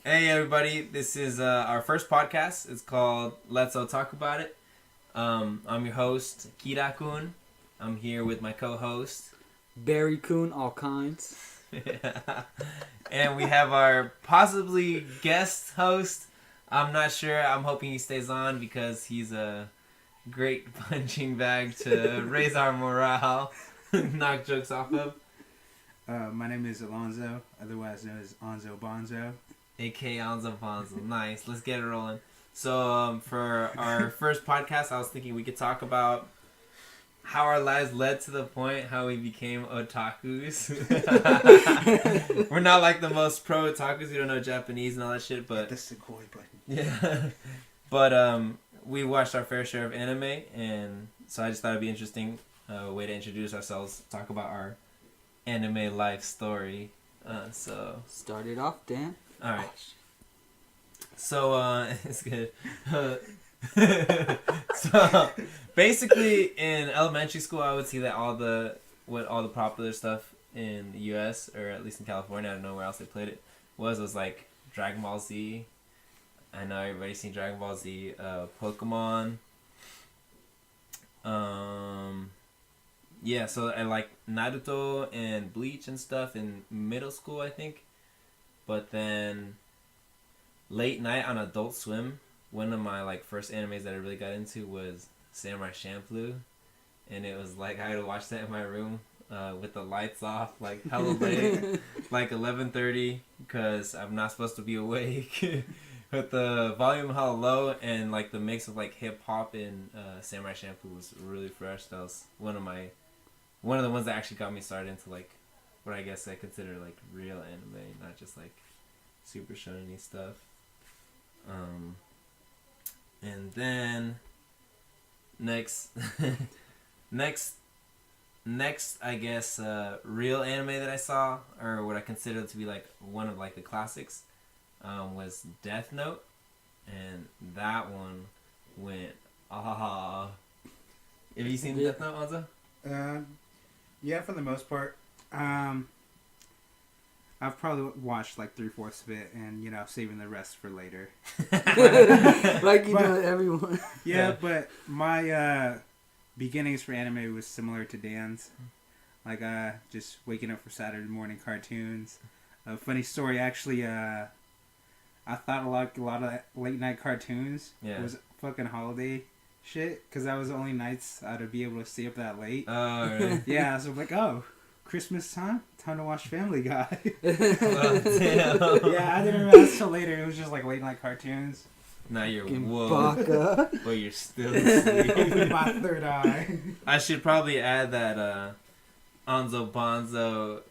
Hey everybody, this is our first podcast. It's called Let's Otaku Bout It. I'm your host, Kira-kun. I'm here with my co-host. Barry Coon, all kinds. And we have our possibly guest host. I'm not sure. I'm hoping he stays on because he's a great punching bag to raise our morale, knock jokes off of. My name is Alonzo, otherwise known as Onzo Bonzo. A.K.A. Onzo Bonzo. Nice. Let's get it rolling. So for our first podcast, I was thinking we could talk about how our lives led to the point how we became otakus. We're not like the most pro otakus. We don't know Japanese and all that shit, but The Sequoia button. yeah. But we watched our fair share of anime, and so I just thought it'd be interesting way to introduce ourselves, talk about our anime life story. So Start it off, Dan. all right. So it's good. So basically, in elementary school, I would see that all the popular stuff in the U.S. or at least in California, I don't know where else they played it, was like Dragon Ball Z. I know everybody's seen Dragon Ball Z. Pokemon. Yeah. So I like Naruto and Bleach and stuff in middle school, I think. But then late night on Adult Swim, one of my first animes that I really got into was Samurai Champloo, and it was like I would watch that in my room with the lights off, like hella late, like 11:30, because I'm not supposed to be awake, with the volume hella low, and like the mix of like hip hop and Samurai Champloo was really fresh. That was one of the ones that actually got me started into like what I guess I consider like real anime, not just like super shonen-y stuff. And then next I guess real anime that I saw, or what I consider to be like one of like the classics, was Death Note, and that one went ah. Have you seen Death Note, Anza? Yeah, for the most part. I've probably watched like 3/4 of it, and saving the rest for later. Like you know, everyone. Yeah, but my beginnings for anime was similar to Dan's. Like just waking up for Saturday morning cartoons. A funny story, actually. I thought a lot of late night cartoons was fucking holiday shit, because that was the only nights I'd be able to stay up that late. Oh, really? Yeah, so I'm like, oh, Christmas time to watch Family Guy. Well, damn. Yeah, I didn't realize till later it was just like late night cartoons. Now you're Fucking woke, baka. but you're still asleep. Opened my third eye. I should probably add that Onzo Bonzo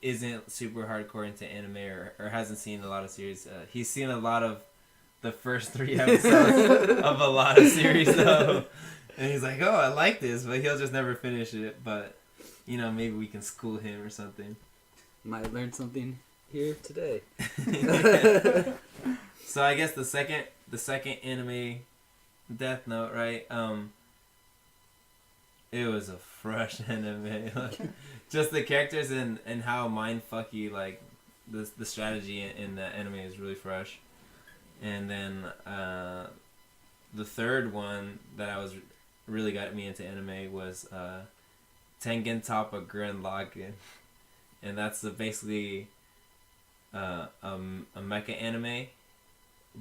isn't super hardcore into anime or hasn't seen a lot of series. He's seen a lot of the first 3 episodes of a lot of series though, and he's like, "Oh, I like this," but he'll just never finish it. But maybe we can school him or something. Might learn something here today. So I guess the second anime, Death Note, right? It was a fresh anime. Like, just the characters and how mindfucky like the strategy in the anime is really fresh. And then the third one that really got me into anime was Tengen Toppa Gurren Lagann, and that's basically a mecha anime.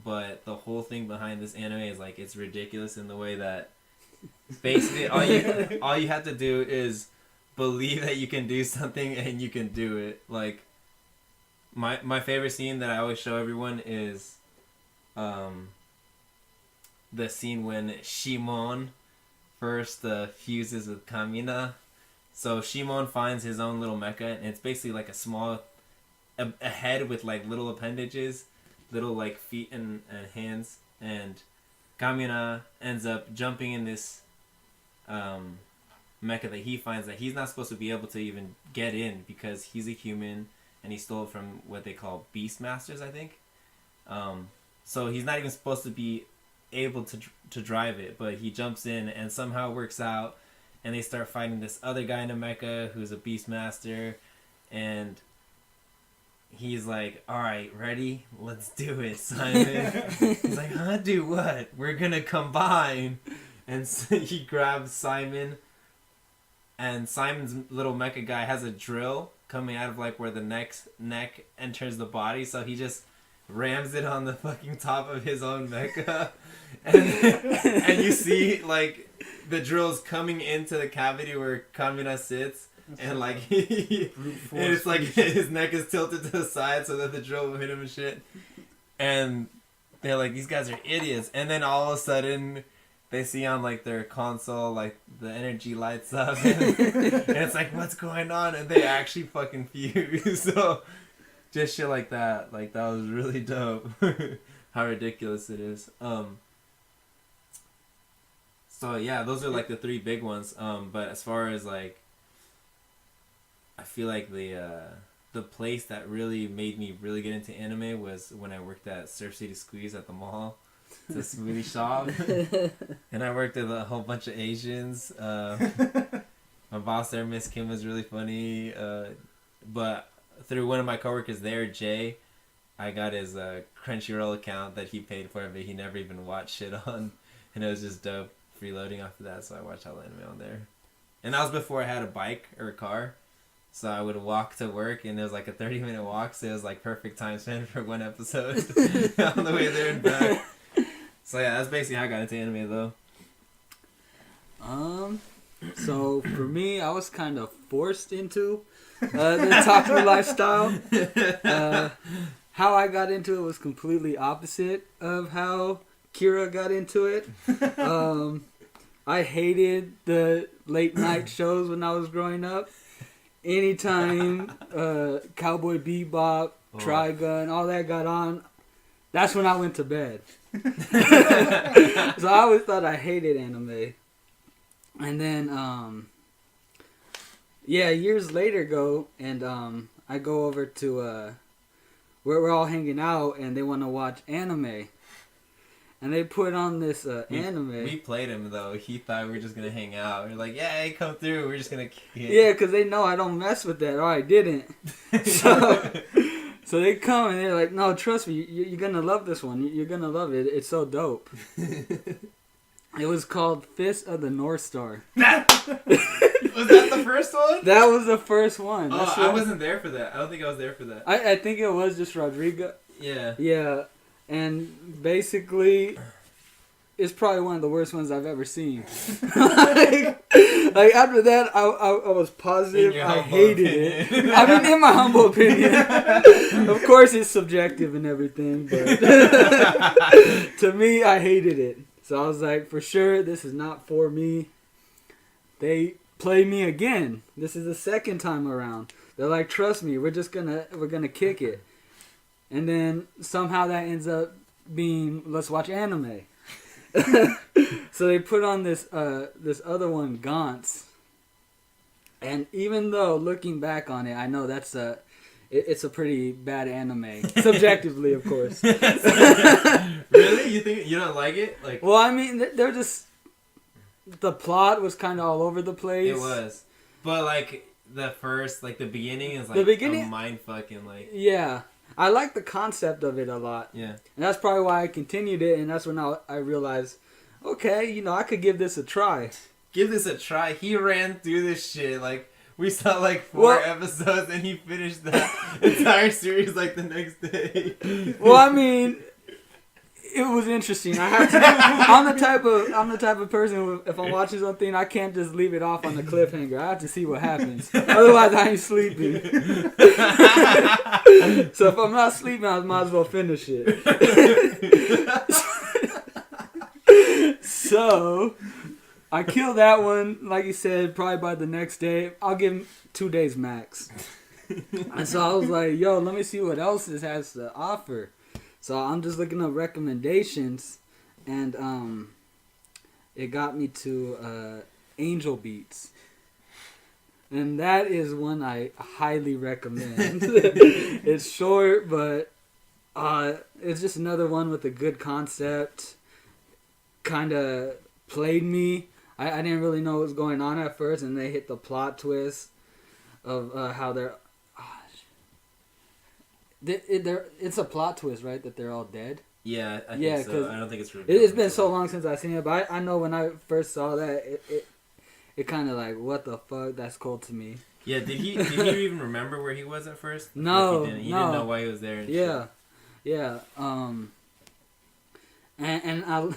But the whole thing behind this anime is like it's ridiculous in the way that basically all you have to do is believe that you can do something and you can do it. Like my favorite scene that I always show everyone is the scene when Shimon first fuses with Kamina. So Shimon finds his own little mecha, and it's basically like a head with like little appendages, little like feet and hands, and Kamina ends up jumping in this mecha that he finds that he's not supposed to be able to even get in because he's a human and he stole it from what they call Beastmasters, I think. So he's not even supposed to be able to drive it, but he jumps in and somehow works out, and they start fighting this other guy in a mecha who's a Beastmaster, and he's like, all right, ready? Let's do it, Simon. He's like, huh, do what? We're gonna combine. And so he grabs Simon, and Simon's little mecha guy has a drill coming out of like where the neck enters the body, so he just rams it on the fucking top of his own mecha. And you see like the drill's coming into the cavity where Kamina sits. And like and it's like his neck is tilted to the side so that the drill will hit him and shit. And they're like, these guys are idiots. And then all of a sudden, they see on like their console like the energy lights up, and it's like, what's going on? And they actually fucking fuse. So just shit like that was really dope. How ridiculous it is. So yeah, those are like the three big ones. But as far as like, I feel like the place that really made me really get into anime was when I worked at Surf City Squeeze at the mall. It's a smoothie shop. And I worked with a whole bunch of Asians. My boss there, Miss Kim, was really funny. But through one of my coworkers there, Jay, I got his Crunchyroll account that he paid for, but he never even watched shit on. And it was just dope freeloading after that, so I watched all the anime on there. And that was before I had a bike or a car. So I would walk to work, and it was like a 30-minute walk, so it was like perfect time spent for one episode on the way there and back. So yeah, that's basically how I got into anime, though. So for me, I was kind of forced into the otaku lifestyle. How I got into it was completely opposite of how Kira got into it. I hated the late night shows when I was growing up. Anytime Cowboy Bebop, Trigun, all that got on, that's when I went to bed. So I always thought I hated anime. And then, years later I go over to where we're all hanging out, and they want to watch anime. And they put on this anime. We played him, though. He thought we were just going to hang out. We were like, yeah, hey, come through. We're just going to kick it. Yeah, because they know I don't mess with that, or I didn't. So they come, and they're like, no, trust me, you're going to love this one. You're going to love it. It's so dope. It was called Fist of the North Star. Was that the first one? That was the first one. Oh, I wasn't there for that. I don't think I was there for that. I think it was just Rodrigo. Yeah. Yeah. And basically, it's probably one of the worst ones I've ever seen. like after that, I was positive I hated it. I mean, in my humble opinion. Of course, it's subjective and everything, but to me, I hated it. So I was like, for sure, this is not for me. They play me again. This is the second time around. They're like, trust me, we're gonna kick it. And then somehow that ends up being, let's watch anime. So they put on this other one, Gantz. And even though looking back on it, I know it's a pretty bad anime, subjectively, of course. Really? You think you don't like it? Like, well, I mean, they're just, the plot was kind of all over the place. It was, but like the beginning is like a mind fucking like. Yeah. I like the concept of it a lot. Yeah. And that's probably why I continued it, and that's when I realized, okay, I could give this a try. Give this a try. He ran through this shit. Like, we saw like 4 episodes, and he finished that entire series like the next day. Well, I mean, it was interesting. I have to. I'm the type of person who, if I'm watching something, I can't just leave it off on the cliffhanger. I have to see what happens. Otherwise, I ain't sleeping. So if I'm not sleeping, I might as well finish it. So I killed that one, like you said, probably by the next day. I'll give him 2 days max. And so I was like, yo, let me see what else this has to offer. So I'm just looking up recommendations, and it got me to Angel Beats. And that is one I highly recommend. It's short, but it's just another one with a good concept. Kind of played me. I didn't really know what was going on at first, and they hit the plot twist of how they're... it's a plot twist, right? That they're all dead. Yeah, I think so. I don't think it's revealed. It's been so long since I've seen it, but I know when I first saw that, it kind of like, what the fuck? That's cool to me. Yeah, did he even remember where he was at first? No, he didn't know why he was there. And yeah, shit. Yeah. And I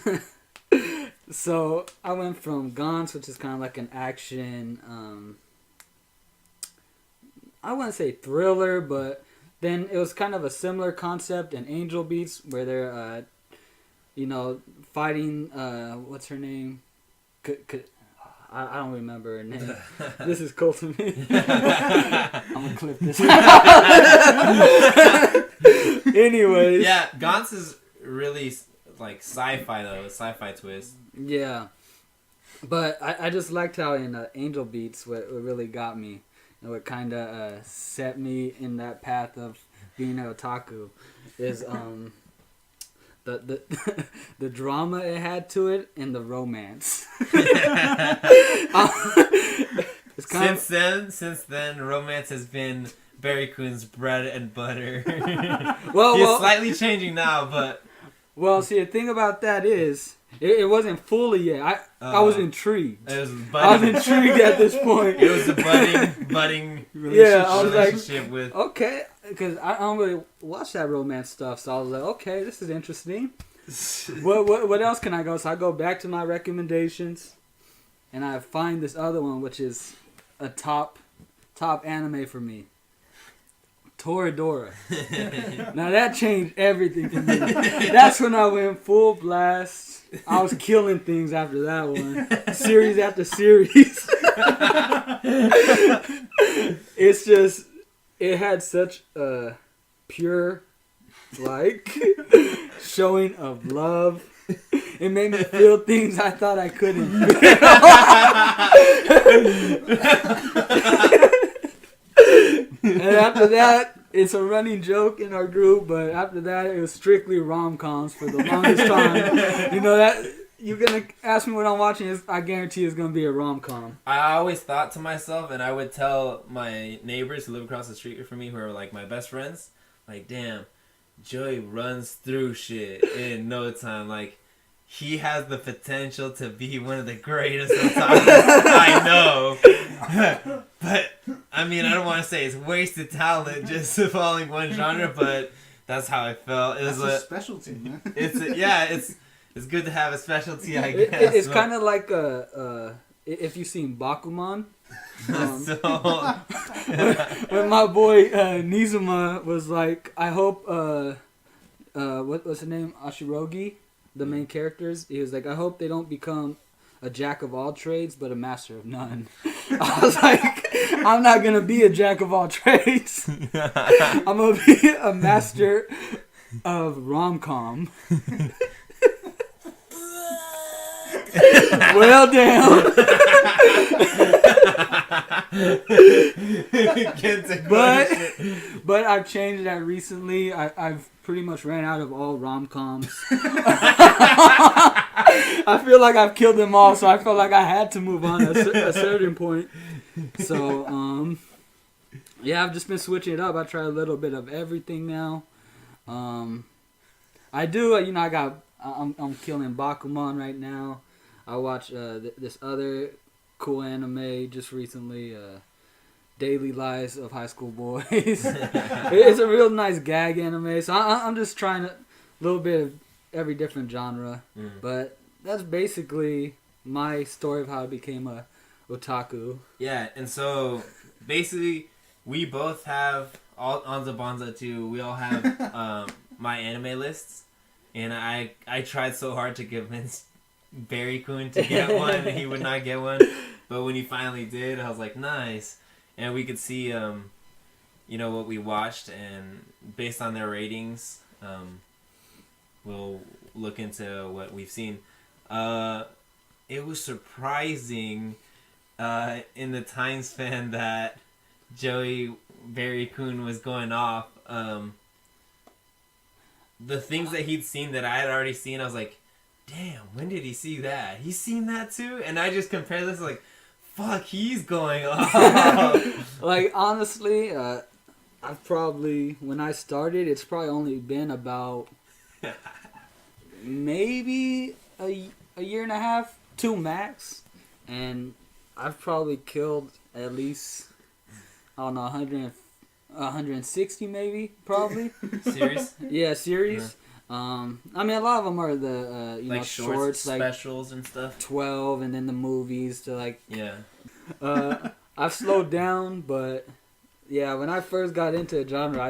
so I went from Gantz, which is kind of like an action. I wouldn't say thriller, but then it was kind of a similar concept in Angel Beats, where they're fighting. What's her name? I don't remember her name. This is cool to me. I'm gonna clip this. Anyways. Yeah, Gantz is really like sci-fi though, a sci-fi twist. Yeah, but I just liked how in Angel Beats, what really got me, and what kind of set me in that path of being an otaku, is the the drama it had to it and the romance. Since then, romance has been Barry Coon's bread and butter. Well, slightly changing now, but see, the thing about that is it wasn't fully yet. I was intrigued. It was I was intrigued at this point. It was a budding relationship with. Okay, because I don't really watch that romance stuff, so I was like, okay, this is interesting. What else can I go? So I go back to my recommendations, and I find this other one, which is a top anime for me. Toradora. Now that changed everything for me. That's when I went full blast. I was killing things after that one. Series after series. It's just, it had such a pure, showing of love. It made me feel things I thought I couldn't feel. And after that, it's a running joke in our group, but after that, it was strictly rom-coms for the longest time. That you're going to ask me what I'm watching, I guarantee it's going to be a rom-com. I always thought to myself, and I would tell my neighbors who live across the street from me, who are like my best friends, like, damn, Joey runs through shit in no time. Like, he has the potential to be one of the greatest otakus I know. But, I mean, I don't want to say it's wasted talent just following one genre, but that's how I felt. It was a specialty, man. It's good to have a specialty, I guess. It's kind of like if you've seen Bakuman. When my boy Nizuma was like, I hope, what's her name? Ashirogi, the main characters. He was like, I hope they don't become a jack of all trades, but a master of none. I was like, I'm not going to be a jack of all trades. I'm going to be a master of rom-com. Well, damn. But I've changed that recently. I've pretty much ran out of all rom-coms. I feel like I've killed them all, so I felt like I had to move on at a certain point. So, I've just been switching it up. I try a little bit of everything now. I do, I'm killing Bakuman right now. I watched this other cool anime just recently, Daily Lives of High School Boys. It's a real nice gag anime, so I'm just trying a little bit of every different genre. But that's basically my story of how I became a otaku. Yeah, and so basically we both have, all Anza Bonza too, we all have my anime lists, and I tried so hard to convince Barry Coon to get one, and he would not get one. But when he finally did, I was like, nice. And we could see, what we watched, and based on their ratings, we'll look into what we've seen. It was surprising in the time span that Joey Barry Coon was going off. The things that he'd seen that I had already seen, I was like, damn, when did he see that? He's seen that too? And I just compared this, like, fuck, he's going off. Like, honestly, I've probably, when I started, it's probably only been about maybe a year and a half, 2 max, and I've probably killed at least, I don't know, 160 maybe, probably. Series? Yeah, series. I mean, a lot of them are the like know, shorts, specials and stuff. 12, and then the movies to like. Yeah. I've slowed down, but yeah, when I first got into the genre,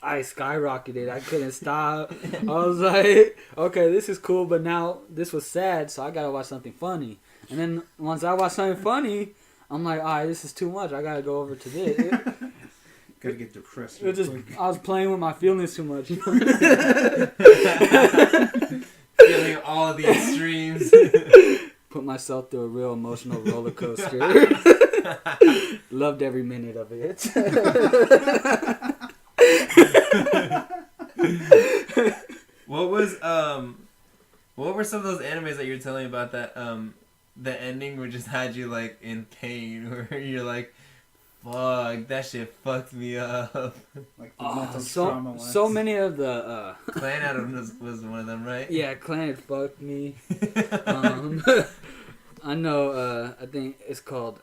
I skyrocketed. I couldn't stop. I was like, okay, this is cool, but now this was sad, so I gotta watch something funny. And then once I watch something funny, I'm like, alright, this is too much. I gotta go over to this. Gotta get depressed. I was playing with my feelings too much. Feeling all of the extremes. Put myself through a real emotional roller coaster. Loved every minute of it. What were some of those animes that you were telling me about that the ending would just had you like in pain, where you're like, fuck, that shit fucked me up. Like the mental trauma ones. So many of the Clan Adam was one of them, right? Yeah, Clan fucked me. I know, I think it's called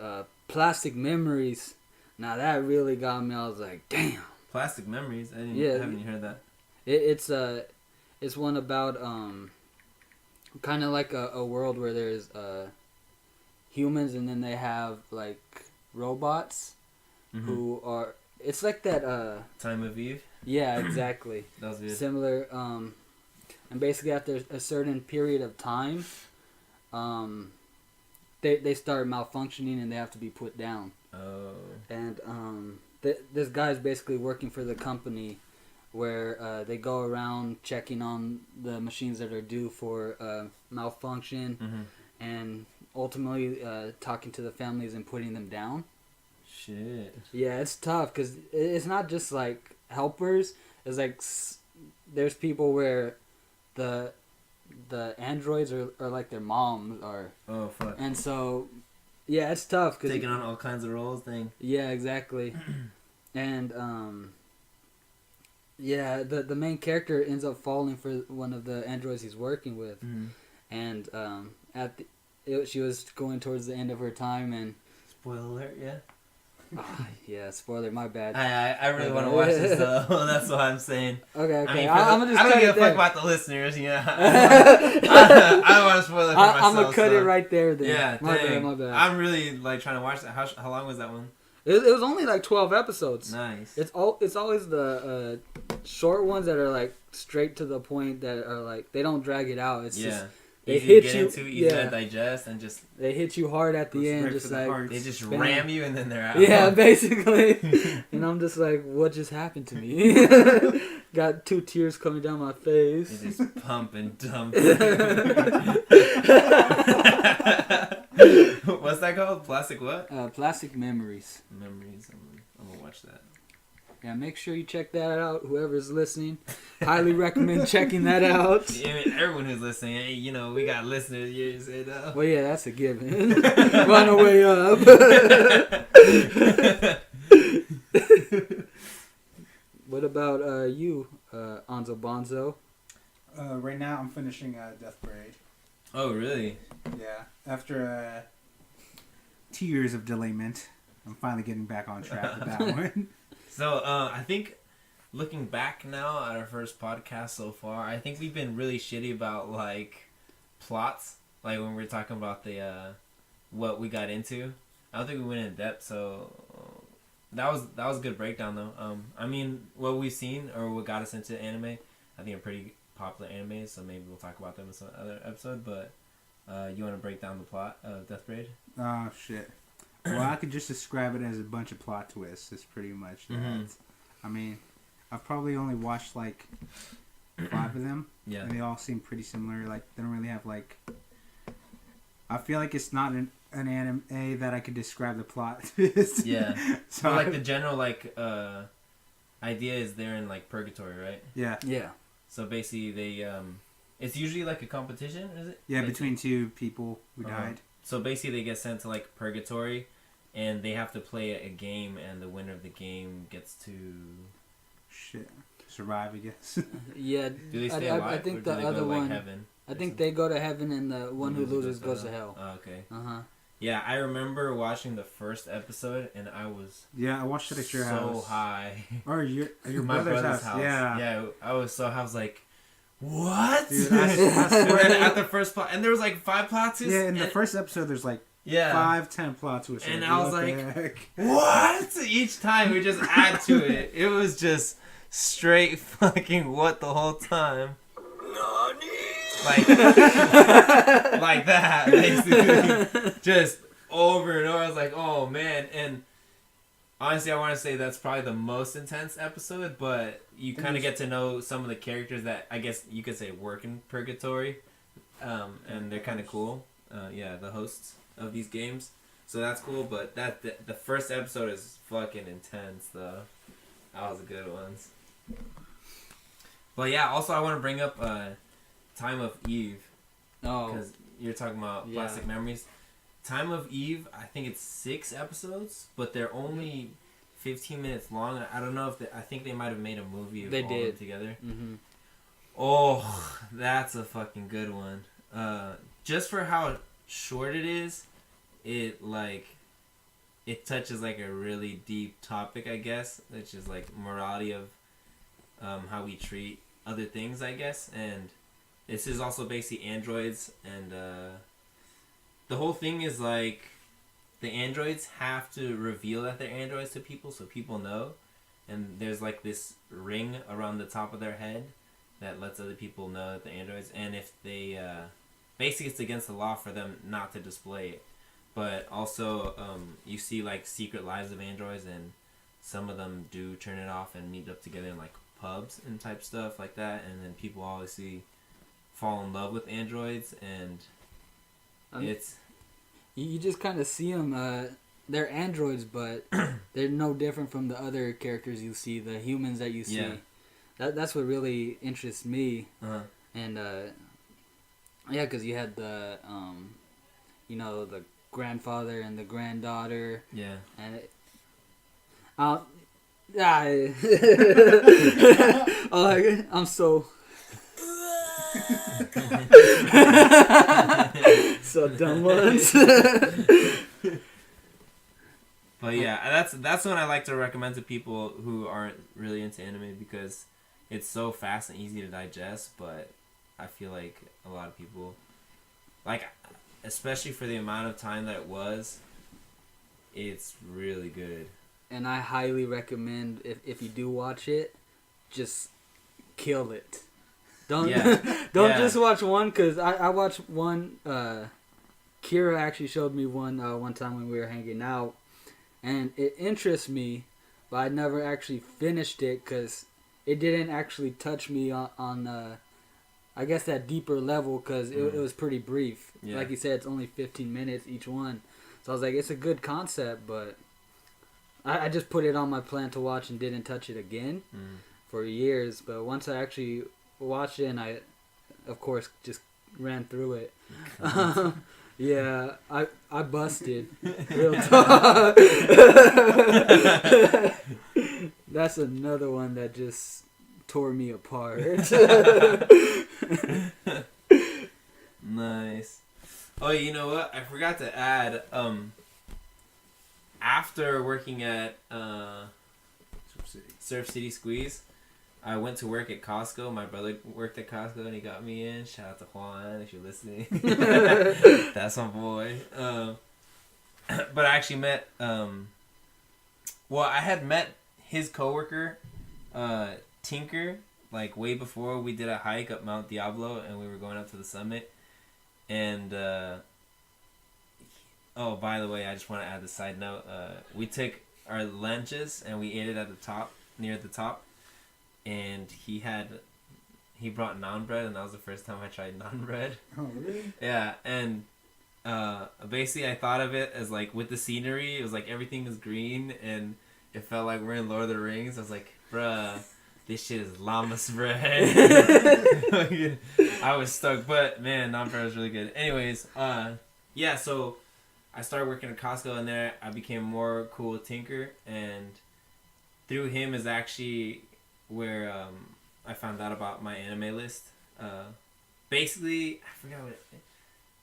Plastic Memories. Now that really got me. I was like, damn. Plastic Memories? I haven't even heard that. It's one about kind of like a world where there's humans, and then they have like robots who are. It's like that. Time of Eve. Yeah, exactly. That was good. Similar. And basically after a certain period of time, they start malfunctioning and they have to be put down. Oh. And this guy's basically working for the company where they go around checking on the machines that are due for malfunction and ultimately talking to the families and putting them down. Shit. Yeah, it's tough because it's not just like helpers. It's like there's people where the androids are like their moms are. Oh, fuck. And so, yeah, it's tough. Cause taking on all kinds of roles thing. Yeah, exactly. And, yeah, the main character ends up falling for one of the androids he's working with. And she was going towards the end of her time, and... Spoiler alert, yeah? Yeah, spoiler, my bad. I really want to watch this, though. That's what I'm saying. Okay. I mean, I'm gonna just I don't cut give it a fuck there. about the listeners, yeah. I don't want to spoil it for myself. I'm gonna cut it right there, then. Yeah, my dang. bad. I'm really, like, trying to watch that. How long was that one? It was only like 12 episodes. Nice. It's always the short ones that are like straight to the point, that are like, they don't drag it out. It's just they easy hit to get you, into, easy to digest, and just they hit you hard at the end, just like they just bam. ram you and then they're out. Yeah, basically. And I'm just like, what just happened to me? Got 2 tears coming down my face. They just pump and dump. What's that called? Plastic what? Plastic Memories. Memories. I'm gonna watch that. Yeah, make sure you check that out. Whoever's listening, highly recommend checking that out. Yeah, I mean, everyone who's listening, hey, you know, we got listeners. You say that. Well, yeah, that's a given. Run our way up. What about you, Anzo Bonzo? Right now, I'm finishing Death Parade. Oh, really? Yeah. After 2 years of delayment, I'm finally getting back on track with that one. So, I think looking back now at our first podcast so far, I think we've been really shitty about, like, plots. Like, when we were talking about the, what we got into. I don't think we went in depth, so that was a good breakdown, though. I mean, what we've seen, or what got us into anime, I think are pretty popular animes, so maybe we'll talk about them in some other episode, but you want to break down the plot of Death Parade? Oh, shit. Well, I could just describe it as a bunch of plot twists. It's pretty much that. I mean, I've probably only watched like 5 of them. Yeah. And they all seem pretty similar. Like, they don't really have like... I feel like it's not an anime that I could describe the plot twist. Yeah. So like the general like idea is they're in like purgatory, right? Yeah. Yeah. So basically they it's usually like a competition, is it? Yeah, like, between 2 people who died. So basically they get sent to like purgatory and they have to play a game, and the winner of the game gets to survive, I guess. Yeah, do they stay alive? I think or the do they other go to, like, one. heaven? I think they go to heaven, and the one who loses goes to hell. Oh, okay. Yeah, I remember watching the first episode, and I was I watched it at your house. So high. Or your My brother's house. Yeah, I was like, what? Dude, I swear at the first plot, and there was like 5 plot twists. Yeah, in the first episode, there's like 5-10 plot twists. And I was like, what? Each time we just add to it. It was just straight fucking what the whole time. Like, like that, basically. Just over and over. I was like, oh man. And honestly, I want to say that's probably the most intense episode, but you kind of get to know some of the characters that I guess you could say work in purgatory. And they're kind of cool. The hosts of these games. So that's cool, but the first episode is fucking intense, though. That was a good one. But yeah, also I want to bring up Time of Eve. Oh. Because you're talking about plastic memories. Time of Eve, I think it's 6 episodes, but they're only 15 minutes long. I don't know if I think they might have made a movie of all of them together. Mm-hmm. Oh, that's a fucking good one. Just for how short it is, it touches like a really deep topic, I guess, which is like morality of how we treat other things, I guess. And this is also basically androids, and the whole thing is like the androids have to reveal that they're androids to people so people know. And there's like this ring around the top of their head that lets other people know that they're androids. And if they basically it's against the law for them not to display it. But also you see like secret lives of androids, and some of them do turn it off and meet up together in like pubs and type stuff like that. And then people obviously fall in love with androids, and it's you just kind of see them. They're androids, but they're no different from the other characters you see, the humans that you see. Yeah. That's what really interests me. Uh-huh. And because you had the the grandfather and the granddaughter. Yeah. And I'm so so dumb ones. But yeah, that's one I like to recommend to people who aren't really into anime, because it's so fast and easy to digest, but I feel like a lot of people, like, especially for the amount of time that it was, it's really good. And I highly recommend, if you do watch it, just kill it. Don't just watch one, because I watched one. Kira actually showed me one time when we were hanging out, and it interests me, but I never actually finished it because it didn't actually touch me on I guess that deeper level, because it was pretty brief. Yeah. Like you said, it's only 15 minutes each one. So I was like, it's a good concept, but I just put it on my plan to watch and didn't touch it again for years. But once I actually watched it, and I, of course, just ran through it. Yeah, I busted. Real talk. That's another one that just tore me apart. Nice. Oh, you know what? I forgot to add. After working at Surf City Squeeze, I went to work at Costco. My brother worked at Costco, and he got me in. Shout out to Juan if you're listening. That's my boy. But I actually met. I had met his coworker, Tinker, like way before we did a hike up Mount Diablo, and we were going up to the summit. And by the way, I just want to add the side note. We took our lunches and we ate it at the top, near the top. And he brought naan bread, and that was the first time I tried naan bread. Oh, really? Yeah, and basically I thought of it as like with the scenery, it was like everything was green, and it felt like we're in Lord of the Rings. I was like, bruh, this shit is llamas bread. I was stuck, but man, naan bread was really good. Anyways, so I started working at Costco, and there I became more cool with Tinker, and through him is actually where I found out about my anime list. Basically, I forgot what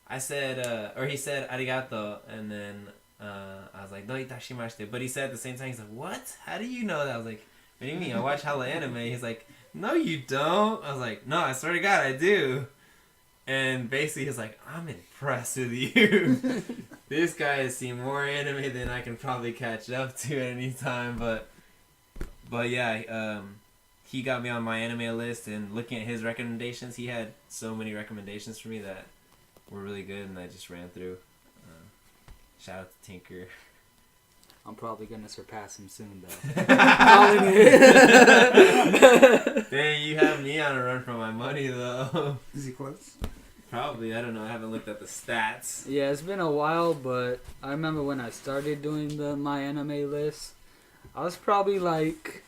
I said, or he said arigato, and then I was like, no itashimashite. But he said at the same time, he's like, what? How do you know that? I was like, what do you mean? I watch hella anime. He's like, no, you don't. I was like, no, I swear to God, I do. And basically, he's like, I'm impressed with you. This guy has seen more anime than I can probably catch up to at any time. But yeah, he got me on my anime list, and looking at his recommendations, he had so many recommendations for me that were really good, and I just ran through. Shout out to Tinker. I'm probably gonna surpass him soon, though. Dang, you have me on a run for my money, though. Is he close? Probably. I don't know. I haven't looked at the stats. Yeah, it's been a while, but I remember when I started doing my anime list, I was probably like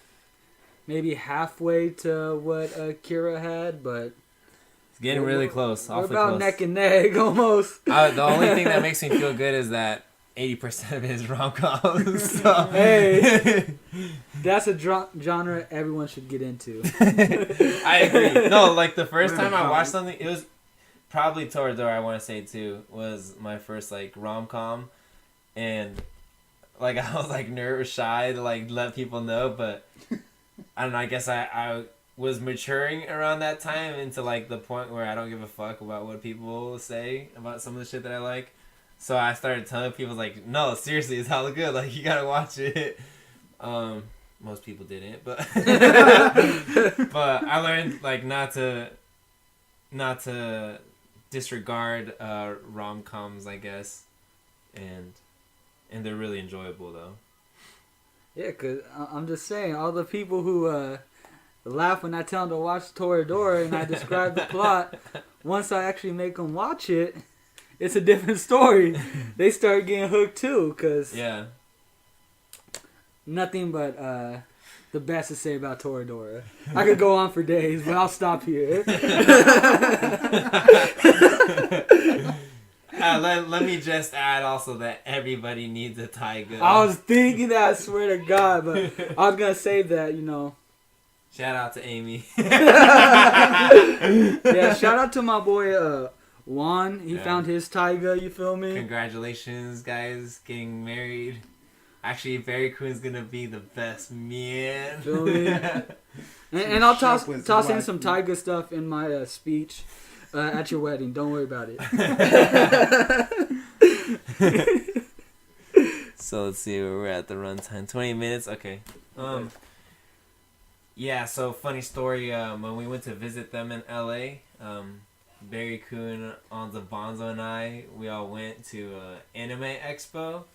maybe halfway to what Akira had, but It's getting really close. we're Awfully about close. neck and neck almost. The only thing that makes me feel good is that 80% of it is rom-coms. So. Hey, that's a genre everyone should get into. I agree. No, like the first time I watched something, it was probably Toradora, I want to say too, was my first like rom-com. And like I was like nervous, shy to like let people know, but I don't know, I guess I was maturing around that time into like the point where I don't give a fuck about what people say about some of the shit that I like. So I started telling people like, no, seriously, it's hella good. Like you gotta watch it. Most people didn't, but but I learned like not to disregard rom-coms, I guess, and they're really enjoyable though. Yeah, cause I'm just saying, all the people who laugh when I tell them to watch Toradora and I describe the plot, once I actually make them watch it, it's a different story. They start getting hooked too, cause Yeah. nothing but the best to say about Toradora. I could go on for days, but I'll stop here. Let me just add also that everybody needs a Taiga. I was thinking that, I swear to God, but I was gonna save that, you know. Shout out to Amy. Yeah, shout out to my boy Juan. He found his Taiga, you feel me? Congratulations, guys, getting married. Actually, Barry Quinn's gonna be the best man. Feel me? And I'll toss in some Taiga stuff in my speech at your wedding. Don't worry about it. So let's see where we're at the runtime. 20 minutes. Okay. Yeah. So funny story. When we went to visit them in LA, Barry Kun, Anza Bonzo, and we all went to Anime Expo.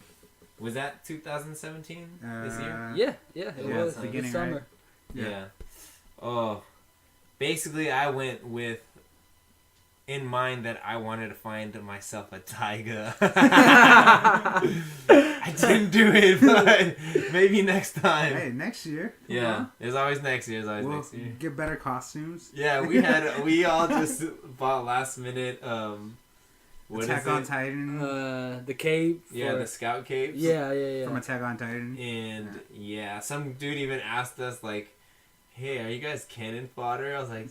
Was that 2017 this year? Yeah, it was beginning, summer. Right? Yeah. Oh, basically, I went with in mind that I wanted to find myself a Taiga. I didn't do it, but maybe next time. Hey, next year. Yeah, there's always next year. We'll Next year. get better costumes. Yeah, we all just bought last minute. What Attack is on it? Titan. The cape. Yeah, the scout capes. Yeah. From Attack on Titan. And yeah, some dude even asked us like, "Hey, are you guys cannon fodder?" I was like,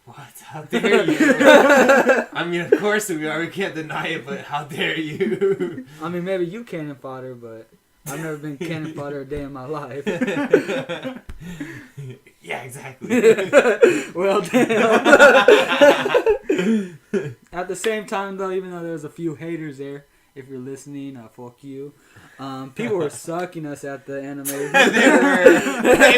"What? How dare you?" I mean, of course we are. We can't deny it, but how dare you? I mean, maybe you cannon fodder, but I've never been cannon fodder a day in my life. Yeah, exactly. Well, damn. At the same time, though, even though there's a few haters there, if you're listening, fuck you. People were sucking us at the anime. They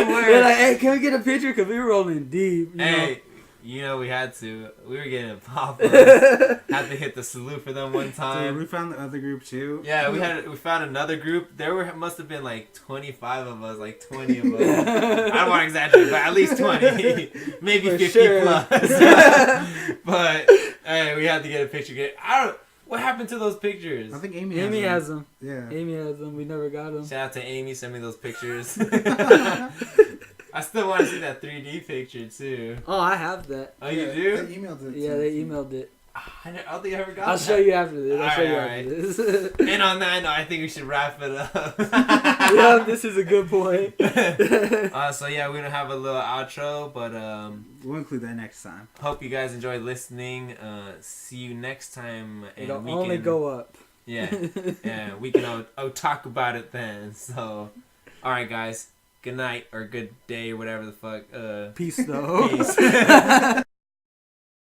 were. They're like, hey, can we get a picture? Because we were rolling deep. Hey, you know we had to. We were getting pop-ups. Had to hit the salute for them one time. Dude, we found the other group too. Yeah, we found another group. There must have been like 25 of us, like 20 of us. I don't want to exaggerate, but at least 20, maybe For 50 sure. plus. But hey, we had to get a picture. What happened to those pictures? I think Amy has them. Yeah. Amy has them. We never got them. Shout out to Amy, send me those pictures. I still want to see that 3D picture too. Oh, I have that. Oh, you do? They emailed it. Yeah, they emailed it. I don't think I ever got I'll that. show you after this. I'll show you Alright, after this. And on that note, I think we should wrap it up. Yeah, this is a good point. So yeah, we're gonna have a little outro, but We'll include that next time. hope you guys enjoyed listening. See you next time. And It'll we only can, go up. Yeah, yeah, we can talk about it then. So, all right, guys. Good night or good day or whatever the fuck. Peace though. Peace.